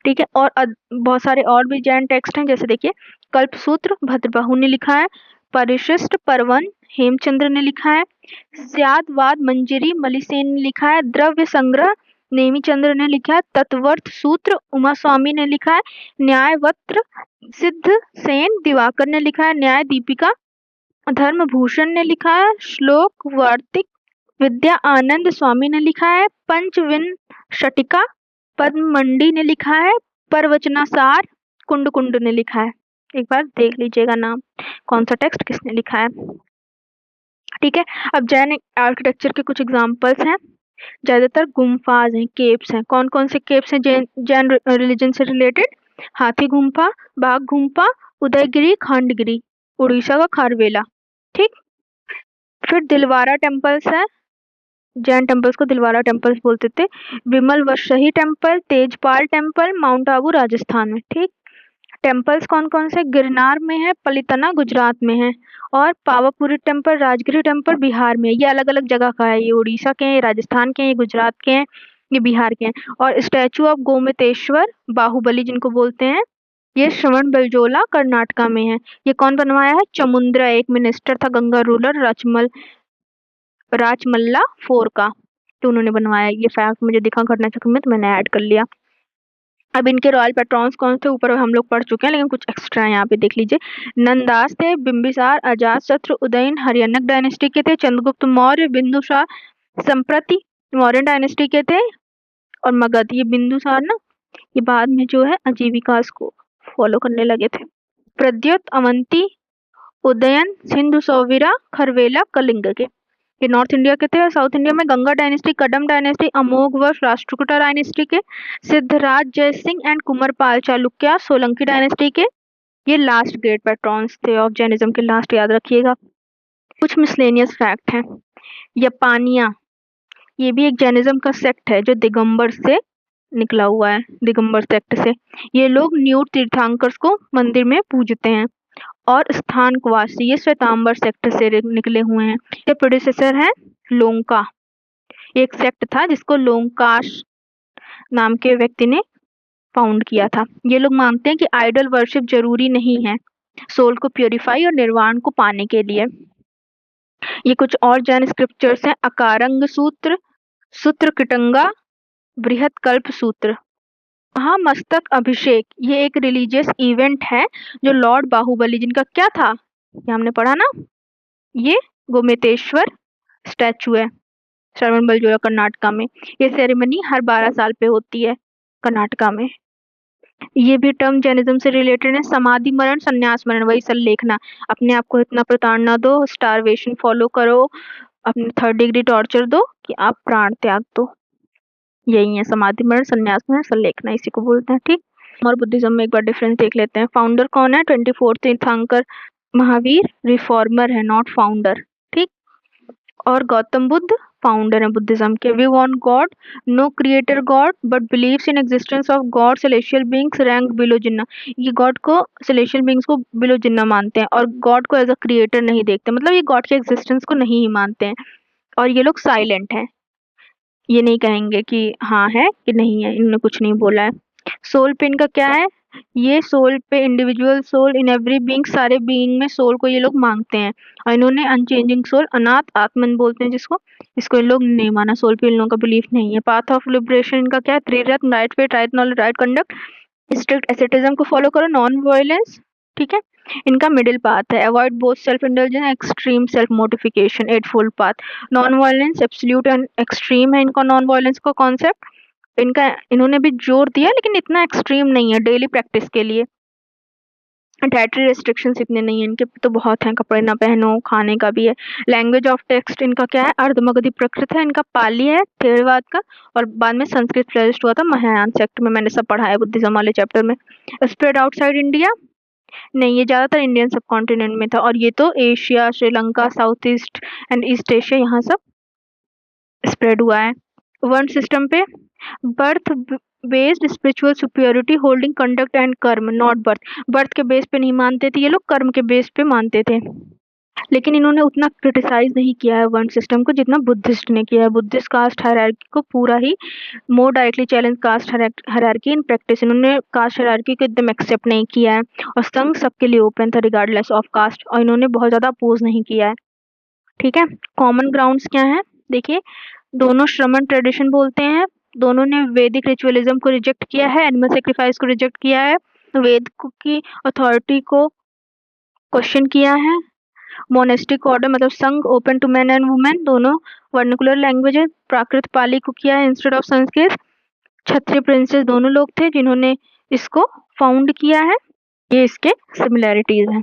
ठीक है। और बहुत सारे और भी जैन टेक्स्ट हैं, जैसे देखिए कल्पसूत्र भद्रबाहु ने लिखा है, परिशिष्ट परवन हेमचंद्र ने लिखा है, स्यादवाद मंजरी मलिसेन ने लिखा है, द्रव्य संग्रह नेमीचंद्र ने लिखा है, तत्वर्थ सूत्र उमा स्वामी ने लिखा है, न्यायवत्र सिद्ध सेन दिवाकर ने लिखा है, न्याय दीपिका धर्म भूषण ने लिखा है, श्लोक वार्तिक विद्या आनंद स्वामी ने लिखा है, पंचविन शटिका पद्म मंडी ने लिखा है, परवचनासार कुंड कुंड ने लिखा है। एक बार देख लीजिएगा नाम, कौन सा टेक्स्ट किसने लिखा है, ठीक है। अब जैन आर्किटेक्चर के कुछ एग्जांपल्स हैं। ज्यादातर गुम्फाज हैं, केव्स हैं। कौन कौन से केव्स हैं जैन रिलीजन से रिलेटेड? हाथी गुम्फा, बाघ गुम्फा, उदयगिरी, खंडगिरी, उड़ीसा का खारवेला, ठीक। फिर दिलवारा टेम्पल्स है, जैन टेम्पल्स को दिलवारा टेम्पल्स बोलते थे। Vimal Vasahi temple, Tejpal temple, mount Abu Rajasthan में, ठीक। टेम्पल्स कौन कौन से? गिरनार में है, पलितना गुजरात में है, और पावापुरी टेम्पल राजगिरी टेम्पल बिहार में। ये अलग अलग जगह का है, ये उड़ीसा के हैं, ये राजस्थान के हैं, ये गुजरात के हैं, ये बिहार के हैं। और स्टैचू ऑफ गोमतेश्वर बाहुबली जिनको बोलते हैं, ये श्रवण बेलजोला कर्नाटका में है। ये कौन बनवाया है? चमुंद्रा, एक मिनिस्टर था गंगा रूलर राजमल्ला फोर का, तो उन्होंने बनवाया। ये फैक्ट मुझे दिखा घटना चक्र में, तो मैंने ऐड कर लिया। अब इनके रॉयल पैट्रॉन्स कौन थे ऊपर हम लोग पढ़ चुके हैं, लेकिन कुछ एक्स्ट्रा यहाँ पे देख लीजिए। नंदास थे, बिंबिसार अजात शत्रु उदयन हरियाणक डायनेस्टी के थे, चंद्रगुप्त मौर्य बिंदुसार संप्रति मौर्यन डायनेस्टी के थे, और मगध, ये बिंदुसार ना, ये बाद में जो है आजीविकास को फॉलो करने लगे थे। प्रद्युत अवंती उदयन सिंधु सौवीरा खरवेला कलिंग के, ये नॉर्थ इंडिया के थे। और साउथ इंडिया में गंगा डायनेस्टी, कदम डायनेस्टी, अमोघवर्ष राष्ट्रकूटा डायनेस्टी के, सिद्धराज जय सिंह एंड कुमारपाल चालुक्य सोलंकी डायनेस्टी के। ये लास्ट ग्रेट पैट्रॉन्स थे ऑफ जैनिज्म के, लास्ट याद रखिएगा। कुछ मिसलेनियस फैक्ट हैं। यपानिया, ये भी एक जैनिज्म का सेक्ट है जो दिगंबर से निकला हुआ है, दिगंबर सेक्ट से। ये लोग न्यू तीर्थंकर्स को मंदिर में पूजते हैं। और स्थान कुवासी, ये श्वेतांबर सेक्ट से निकले हुए हैं। ये प्रोड्यूसर है लोंका, एक सेक्ट था जिसको लोंकाश नाम के व्यक्ति ने फाउंड किया था। ये लोग मानते हैं कि आइडल वर्शिप जरूरी नहीं है सोल को प्योरीफाई और निर्वाण को पाने के लिए। ये कुछ और जैन स्क्रिप्चर्स हैं। अकारंग सूत्र, सूत्र किटंगा, बृहत कल्प सूत्र। महामस्तक अभिषेक, ये एक रिलीजियस इवेंट है जो लॉर्ड बाहुबली, जिनका क्या था, ये हमने पढ़ा ना, ये गोमतेश्वर स्टैचू है श्रवण बेलगोला कर्नाटका में। ये सेरेमनी हर 12 साल पे होती है कर्नाटका में। ये भी टर्म जैनिज्म से रिलेटेड है। समाधि मरण, संन्यास मरण, वही संलेखना, अपने आप को इतना प्रताड़ना दो, स्टारवेशन फॉलो करो, अपने 3rd डिग्री टॉर्चर दो कि आप प्राण त्याग दो, यही है समाधि मरण, संन्यास मरण, संलेखना, इसी को बोलते हैं, ठीक। और बुद्धिज्म में एक बार डिफरेंस देख लेते हैं। फाउंडर कौन है? 24 तीर्थंकर महावीर रिफॉर्मर है, नॉट फाउंडर, ठीक। और गौतम बुद्ध फाउंडर है बुद्धिज्म के। We want god, no creator god, but believes in existence of god celestial beings rank below Jina. ये गॉड को, सेलेशियल बीइंग्स को बिलो जिन्ना मानते हैं और गॉड को एज अ क्रिएटर नहीं देखते, मतलब ये गॉड के एग्जिस्टेंस को नहीं ही मानते हैं। और ये लोग साइलेंट हैं, ये नहीं कहेंगे कि हाँ है कि नहीं है, इन्होंने कुछ नहीं बोला है। सोल पे इनका क्या है? ये सोल पे, individual soul in every being, सारे बीइंग में सोल को ये लोग मांगते हैं। और इन्होंने अनचेंजिंग सोल, अनाथ आत्मन बोलते हैं जिसको, इसको इन लोग नहीं माना, सोल पे इन लोगों का बिलीफ नहीं है। पाथ ऑफ लिबरेशन इनका क्या है? Triratna, right faith, right knowledge, right conduct, strict asceticism को फॉलो करो, नॉन वायलेंस, ठीक है। इनका मिडिल पाथ है, avoid both self indulgence, extreme self mortification, eight fold path. Non violence, absolute and extreme है इनका नॉन वायलेंस का कॉन्सेप्ट। इनका, इन्होंने भी जोर दिया लेकिन इतना एक्सट्रीम नहीं है डेली प्रैक्टिस के लिए। डाइटरी रेस्ट्रिक्शंस इतने नहीं है इनके, तो बहुत हैं, कपड़े ना पहनो, खाने का भी है। लैंग्वेज ऑफ टेक्स्ट इनका क्या है? अर्धमगधी प्रकृत है, इनका पाली है थेरवाद का, और बाद में संस्कृत फ्लरिश्ड हुआ था महायान सेक्ट में, मैंने सब पढ़ा है बुद्धिज्म वाले चैप्टर में। स्प्रेड आउटसाइड इंडिया, नहीं ये ज्यादातर इंडियन सब कॉन्टिनेंट में था, और ये तो Asia, Sri Lanka, south east and east Asia, यहाँ सब स्प्रेड हुआ है। वर्ण सिस्टम पे, birth based spiritual superiority holding conduct and कर्म, नॉट बर्थ। बर्थ के बेस पे नहीं मानते थे ये लोग, कर्म के बेस पे मानते थे। लेकिन इन्होंने उतना क्रिटिसाइज नहीं किया है वर्ण सिस्टम को जितना बुद्धिस्ट ने किया है। बुद्धिस्ट कास्ट हायरार्की को पूरा ही more directly challenge caste hierarchy in practice. इन्होंने कास्ट हायरार्की को एकदम एक्सेप्ट नहीं किया है, और संघ सबके लिए ओपन था रिगार्डलेस ऑफ कास्ट, और इन्होंने बहुत ज्यादा अपोज नहीं किया है, ठीक है। कॉमन ग्राउंड्स क्या है? देखिए, दोनों श्रमण ट्रेडिशन बोलते हैं, दोनों ने वैदिक रिचुअलिज्म को रिजेक्ट किया है, एनिमल सेक्रीफाइस को रिजेक्ट किया है, वेद की अथॉरिटी को क्वेश्चन किया है। मोनेस्टिक ऑर्डर मतलब संघ open to men and women, दोनों वर्नाकुलर लैंग्वेज है, प्राकृत पाली को किया है instead of Sanskrit. Kshatriya princes दोनों लोग थे जिन्होंने इसको फाउंड किया है। ये इसके सिमिलैरिटीज हैं।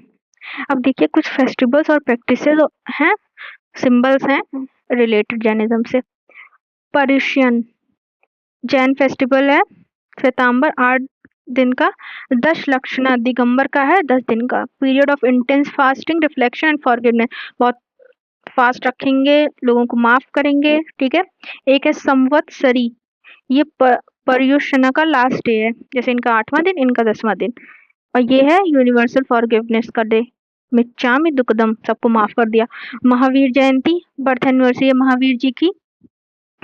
अब देखिए कुछ फेस्टिवल्स और प्रैक्टिसेस हैं, सिंबल्स हैं रिलेटेड जैनिज्म से। पर्शियन जैन फेस्टिवल है, श्वेतांबर 8 दिन का। दशलक्षणा दिगंबर का है 10 दिन का। Period of intense fasting, reflection and forgiveness, बहुत फास्ट रखेंगे, लोगों को माफ करेंगे, ठीक है। एक है संवत्सरी, ये पर्युषण का लास्ट डे है, जैसे इनका 8वां दिन, इनका 10वां दिन। और ये है यूनिवर्सल फॉरगिवनेस का डे, मिच्चामि दुक्कड़म, सबको माफ कर दिया। महावीर जयंती, बर्थ एनिवर्सरी है महावीर जी की।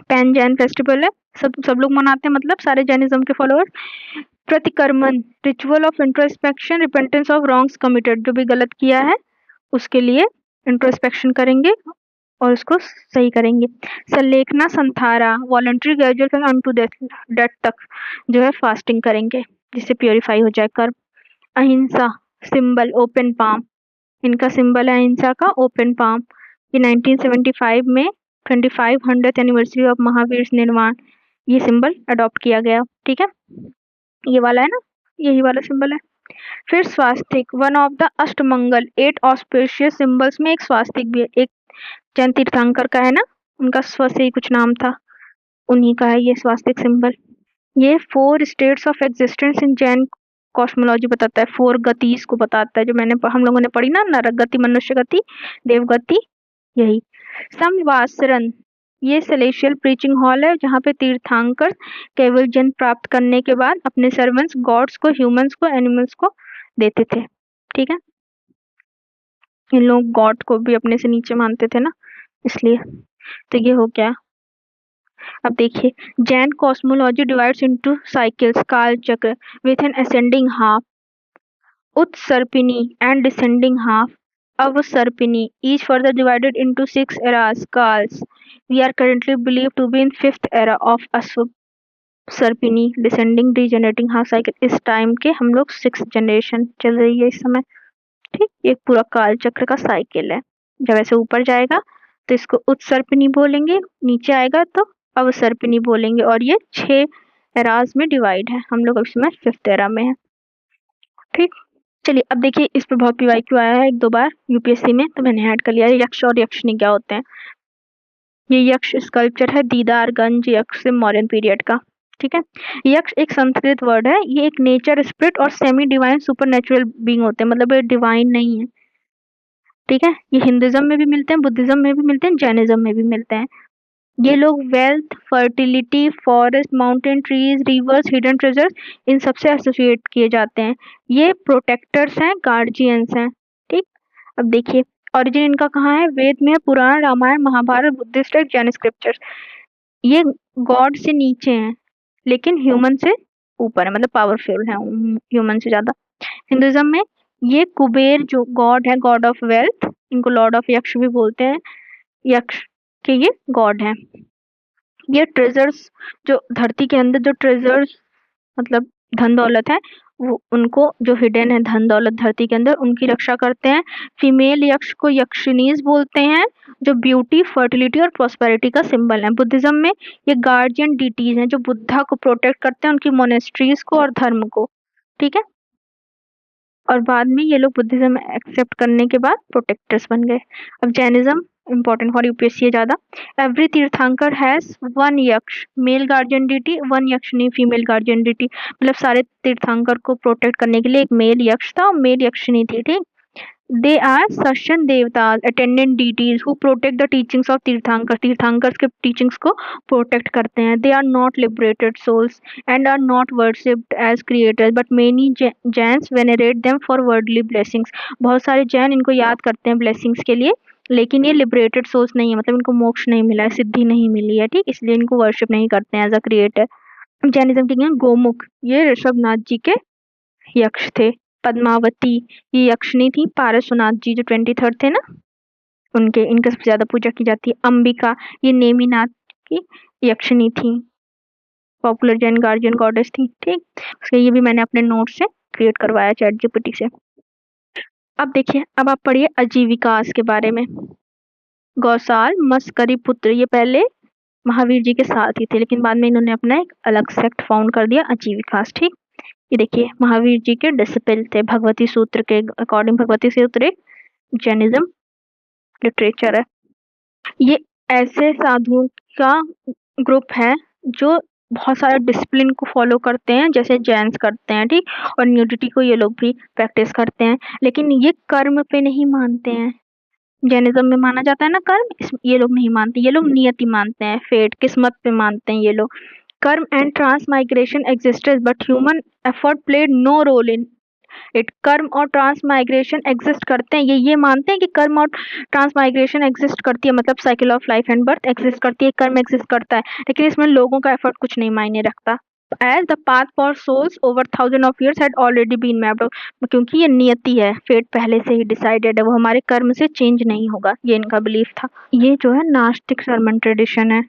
पैन जैन फेस्टिवल है, सब लोग मनाते हैं, मतलब सारे जैनिज्म के followers. Pratikramana, ritual of introspection, repentance of wrongs committed, जो भी गलत किया है उसके लिए इंट्रोस्पेक्शन करेंगे और उसको सही करेंगे। सल्लेखना संथारा, वॉलंटरी ग्रेजुअल अनटू डेथ तक जो है फास्टिंग करेंगे जिससे प्योरीफाई हो जाए कर्म। अहिंसा सिंबल, ओपन पाम, इनका सिंबल है अहिंसा का ओपन पाम। ये 1975 में 2500th एनिवर्सरी ऑफ महावीर निर्माण, ये सिंबल अडॉप्ट किया गया, ठीक है। ये वाला है ना, यही वाला सिंबल है। फिर swastika, one of the Ashtamangala 8 auspicious symbols में एक स्वास्तिक भी है। एक जैन तीर्थंकर का है ना, उनका स्व से ही कुछ नाम था, उन्हीं का है ये स्वास्तिक सिंबल। ये 4 states of existence in Jain cosmology बताता है, 4 गतिज को बताता है, जो हम लोगों ने पढ़ी ना, नरक गति, मनुष्य गति, देव गति, यही। संवासरन, ये सेलेशियल प्रीचिंग हॉल है जहाँ पे तीर्थंकर केवल जन्म प्राप्त करने के बाद अपने सर्वेंट्स गॉड्स को, ह्यूमंस को, एनिमल्स को देते थे, ठीक है। इन लोग गॉड को भी अपने से नीचे मानते थे ना, इसलिए। तो ये हो गया। अब देखिए, Jain cosmology divides into cycles, kala chakra with an ascending half, Utsarpini and descending half, Avasarpini, each further divided into 6 eras, Kals. We are currently believed to be in 5th era of Asvarpini, descending degenerating half cycle। इस time के हम लोग 6th generation चल रही है इस समय, ठीक। ये पूरा काल चक्र का साइकिल है। जब ऐसे ऊपर जाएगा तो इसको उत्सर्पिणी बोलेंगे, नीचे आएगा तो अवसर्पिणी बोलेंगे, और ये 6 एराज में डिवाइड है। हम लोग इसमें 5th एरा में है, ठीक। चलिए अब देखिए, इस पे बहुत PYQ आया है 1-2 बार यूपीएससी में, तो मैंने ऐड कर लिया है। यक्ष और यक्षिणी क्या होते हैं? ये यक्ष स्कल्पचर है दीदारगंज यक्ष मौर्यन पीरियड का, ठीक है। यक्ष एक संस्कृत वर्ड है, ये एक नेचर स्पिरिट और semi divine super natural being होते हैं, मतलब ये डिवाइन नहीं है, ठीक है। ये हिंदुइज्म में भी मिलते हैं, बुद्धिज्म में भी मिलते हैं, जैनिज्म में भी मिलते हैं। ये लोग wealth, fertility, forest, mountain, trees, rivers, hidden treasures, इन सबसे एसोसिएट किए जाते हैं। ये प्रोटेक्टर्स हैं, गार्जियंस हैं, ठीक। अब देखिए, ओरिजिन इनका कहाँ है? वेद में है, पुराण, रामायण, महाभारत, बुद्धिस्ट जैन स्क्रिप्चर्स। ये गॉड से नीचे हैं लेकिन ह्यूमन से ऊपर है, मतलब पावरफुल है ह्यूमन से ज्यादा। हिंदुइज्म में ये कुबेर जो गॉड है, गॉड ऑफ वेल्थ, इनको लॉर्ड ऑफ यक्ष भी बोलते हैं, यक्ष के ये गॉड है। ये ट्रेजर्स, जो धरती के अंदर जो ट्रेजर्स मतलब धन दौलत है, वो उनको जो हिडन है धन दौलत धरती के अंदर, उनकी रक्षा करते हैं। फीमेल यक्ष को यक्षिनीज बोलते हैं, जो ब्यूटी, फर्टिलिटी और प्रॉस्पेरिटी का सिंबल है। बुद्धिज्म में ये गार्जियन डीटीज हैं, जो बुद्धा को प्रोटेक्ट करते हैं, उनकी मोनेस्ट्रीज को और धर्म को। ठीक है, और बाद में ये लोग बुद्धिज्म एक्सेप्ट करने के बाद प्रोटेक्टर्स बन गए। अब जैनिज्म, इम्पोर्टेंट फॉर यूपीएससी है ज्यादा। एवरी तीर्थंकर हैज वन यक्ष mail guardian dt, one यक्षिनी female guardian dt. मतलब सारे तीर्थंकर को प्रोटेक्ट करने के लिए एक मेल यक्ष था और मेल यक्षिनी थी। ठीक, they are shasan devatas, attendant deities who protect the teachings of Tirthankar. Tirthankars के टीचिंग्स को प्रोटेक्ट करते हैं। They are not liberated souls and are not worshipped as creators, but many Jains venerate them for worldly blessings. बहुत सारे जैन इनको याद करते हैं ब्लेसिंग्स के लिए, लेकिन ये लिबरेटेड सोल्स नहीं है, मतलब इनको मोक्ष नहीं मिला है, सिद्धि नहीं मिली है। ठीक, इसलिए इनको वर्शिप नहीं करते हैं एज अ क्रिएटर। जैनिज्म के गोमुख, ये ऋषभनाथ जी के यक्ष थे। पद्मावती, ये यक्षिणी थी। पार्श्वनाथ जी जो 23rd थे ना, उनके इनका सबसे ज्यादा पूजा की जाती है। अंबिका, ये नेमिनाथ की यक्षिणी थी, पॉपुलर जैन गार्जियन गॉडेस थी। ठीक, उसके ये भी मैंने अपने नोट से क्रिएट करवाया चैट जीपीटी से। अब देखिए, अब आप पढ़िए आजीविकास के बारे में। गौसाल मस्करी पुत्र, ये पहले महावीर जी के साथ ही थे, लेकिन बाद में इन्होंने अपना एक अलग सेक्ट फाउंड कर दिया, आजीविकास। ठीक, ये देखिए महावीर जी के डिसिपल थे। भगवती सूत्र के अकॉर्डिंग, भगवती सूत्र एक जैनिज्म लिटरेचर है। ये ऐसे साधुओं का ग्रुप है जो बहुत सारे डिसिप्लिन को फॉलो करते हैं, जैसे जैन्स करते हैं। ठीक, और न्यूडिटी को ये लोग भी प्रैक्टिस करते हैं, लेकिन ये कर्म पे नहीं मानते हैं। जैनिज्म में माना जाता है ना कर्म, ये लोग नहीं मानते, ये लोग नियति मानते हैं, फेट, किस्मत पे मानते हैं ये लोग। Karma and transmigration existed but human effort played no role in it. कर्म और ट्रांसमाइग्रेशन एग्जिस्ट करते हैं, ये मानते हैं कि कर्म और ट्रांसमाइग्रेशन एग्जिस्ट करती है, मतलब cycle of life and birth exist करती है, कर्म एग्जिस्ट करता है, लेकिन इसमें लोगों का एफर्ट कुछ नहीं मायने रखता। As the path for souls over 1000 of years had already been mapped out, क्योंकि ये नियति है, फेट पहले से ही डिसाइडेड है, वो हमारे कर्म से चेंज नहीं होगा, ये इनका बिलीफ था। ये जो है नास्तिक सर्मन ट्रेडिशन है,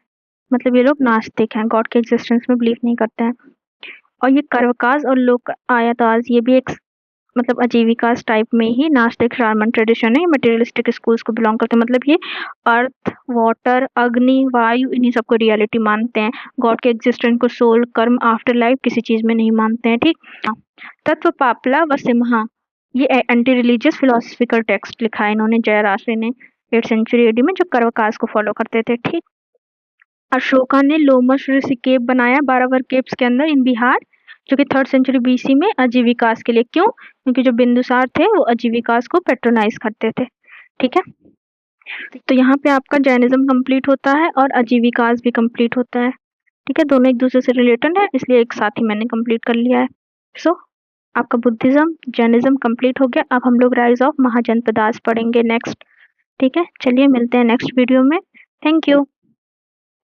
मतलब ये लोग नास्तिक हैं, गॉड के एग्जिस्टेंस में बिलीव नहीं करते हैं। और ये कर्वकाज और लोक आयाताज, ये भी एक मतलब आजीविकास टाइप में ही नास्तिक शार्मन ट्रेडिशन है। मटेरियलिस्टिक स्कूल्स को बिलोंग करते हैं, मतलब ये अर्थ, वाटर, अग्नि, वायु, इन्हीं सबको रियलिटी मानते हैं। गॉड के एग्जिस्टेंस को, सोल, कर्म, आफ्टर लाइफ किसी चीज में नहीं मानते हैं। ठीक, तत्व पापला व सिम्हा, ये एंटी रिलीजियस फिलोसफिकल टेक्स्ट लिखा है इन्होंने, जयराशि ने 8th सेंचुरी एडी में, जो कर्वकास को फॉलो करते थे। ठीक, अशोका ने लोमश ऋषि केव बनाया 12 केव्स के अंदर इन बिहार, जो कि 3rd सेंचुरी बीसी में आजीविकास के लिए। क्यों? क्योंकि जो बिंदुसार थे वो आजीविकास को पेट्रोनाइज करते थे। ठीक है, तो यहाँ पे आपका जैनिज्म कंप्लीट होता है और आजीविकास भी कंप्लीट होता है। ठीक है, दोनों एक दूसरे से रिलेटेड है, इसलिए एक साथ ही मैंने कंप्लीट कर लिया है। सो आपका बुद्धिज्म, जैनिज्म कंप्लीट हो गया। अब हम लोग राइज ऑफ महाजनपदास पढ़ेंगे नेक्स्ट। ठीक है, चलिए मिलते हैं नेक्स्ट वीडियो में। Thank you.